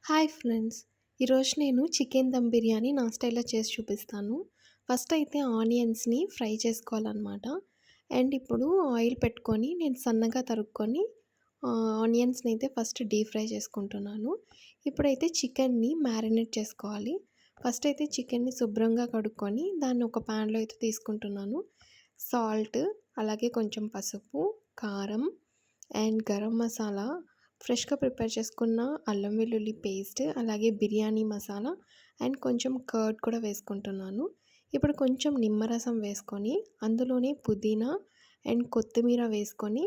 Hi friends. ఈరోజు నేను chicken dum biryani నా స్టైల్‌లో చేసి చూపిస్తాను. ఫస్ట్ అయితే ఆనియన్స్‌ని ఫ్రై చేసుకోవాలనమాట. అండ్ ఇప్పుడు ఆయిల్ పెట్టుకొని నేను సన్నగా తరుక్కొని ఆనియన్స్‌ని అయితే ఫస్ట్ డీప్ ఫ్రై చేసుకుంటున్నాను. ఇప్పుడైతే చికెన్‌ని మ్యారినేట్ చేసుకోవాలి. ఫస్ట్ అయితే చికెన్‌ని శుభ్రంగా కడుక్కొని దాన్ని ఒక ప్యాన్‌లో అయితే తీసుకుంటున్నాను. సాల్ట్, అలాగే కొంచెం పసుపు, కారం అండ్ గరం మసాలా, ఫ్రెష్‌గా ప్రిపేర్ చేసుకున్న అల్లం వెల్లుల్లి పేస్ట్, అలాగే బిర్యానీ మసాలా అండ్ కొంచెం కర్డ్ కూడా వేసుకుంటున్నాను. ఇప్పుడు కొంచెం నిమ్మరసం వేసుకొని అందులోనే పుదీనా అండ్ కొత్తిమీర వేసుకొని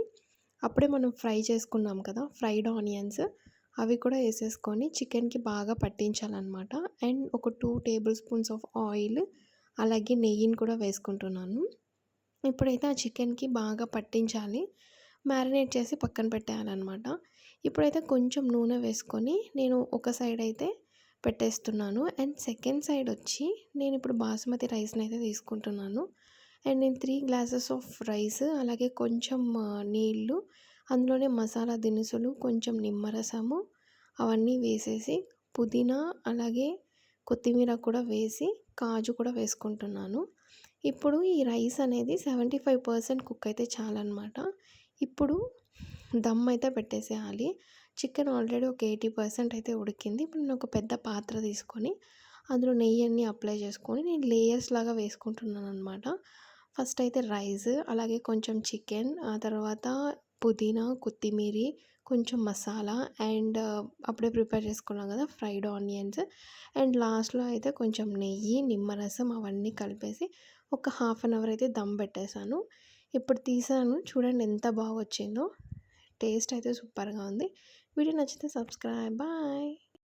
అప్పుడే మనం ఫ్రై చేసుకున్నాం కదా ఫ్రైడ్ ఆనియన్స్, అవి కూడా వేసేసుకొని చికెన్‌కి బాగా పట్టించాలనమాట. అండ్ ఒక 2 టేబుల్ స్పూన్స్ ఆఫ్ ఆయిల్, అలాగే నెయ్యిని కూడా వేసుకుంటున్నాను. ఇప్పుడైతే ఆ చికెన్‌కి బాగా పట్టించాలి. మ్యారినేట్ చేసి పక్కన పెట్టేయాలనమాట. ఇప్పుడైతే కొంచెం నూనె వేసుకొని నేను ఒక సైడ్ అయితే పెట్టేస్తున్నాను. అండ్ సెకండ్ సైడ్ వచ్చి నేనిప్పుడు బాస్మతి రైస్‌నైతే తీసుకుంటున్నాను. అండ్ నేను 3 గ్లాసెస్ ఆఫ్ రైస్, అలాగే కొంచెం నీళ్ళు, అందులోనే మసాలా దినుసులు, కొంచెం నిమ్మరసము అవన్నీ వేసేసి పుదీనా, అలాగే కొత్తిమీర కూడా వేసి కాజు కూడా వేసుకుంటున్నాను. ఇప్పుడు ఈ రైస్ అనేది 75% కుక్ అయితే చాలనమాట. ఇప్పుడు దమ్ అయితే పెట్టేసేయాలి. చికెన్ ఆల్రెడీ ఒక 80% అయితే ఉడికింది. ఇప్పుడు నేను ఒక పెద్ద పాత్ర తీసుకొని అందులో నెయ్యన్ని అప్లై చేసుకొని నేను లేయర్స్ లాగా వేసుకుంటున్నాననమాట. ఫస్ట్ అయితే రైస్, అలాగే కొంచెం చికెన్, ఆ తర్వాత పుదీనా, కొత్తిమీరి, కొంచెం మసాలా అండ్ అప్పుడే ప్రిపేర్ చేసుకున్నాం కదా ఫ్రైడ్ ఆనియన్స్, అండ్ లాస్ట్‌లో అయితే కొంచెం నెయ్యి, నిమ్మరసం అవన్నీ కలిపేసి ఒక హాఫ్ అన్ అవర్ అయితే దమ్ పెట్టేశాను. ఇప్పుడు తీసాను చూడండి ఎంత బాగొచ్చిందో. టేస్ట్ అయితే సూపర్‌గా ఉంది. వీడియో నచ్చితే సబ్స్క్రైబ్. బాయ్.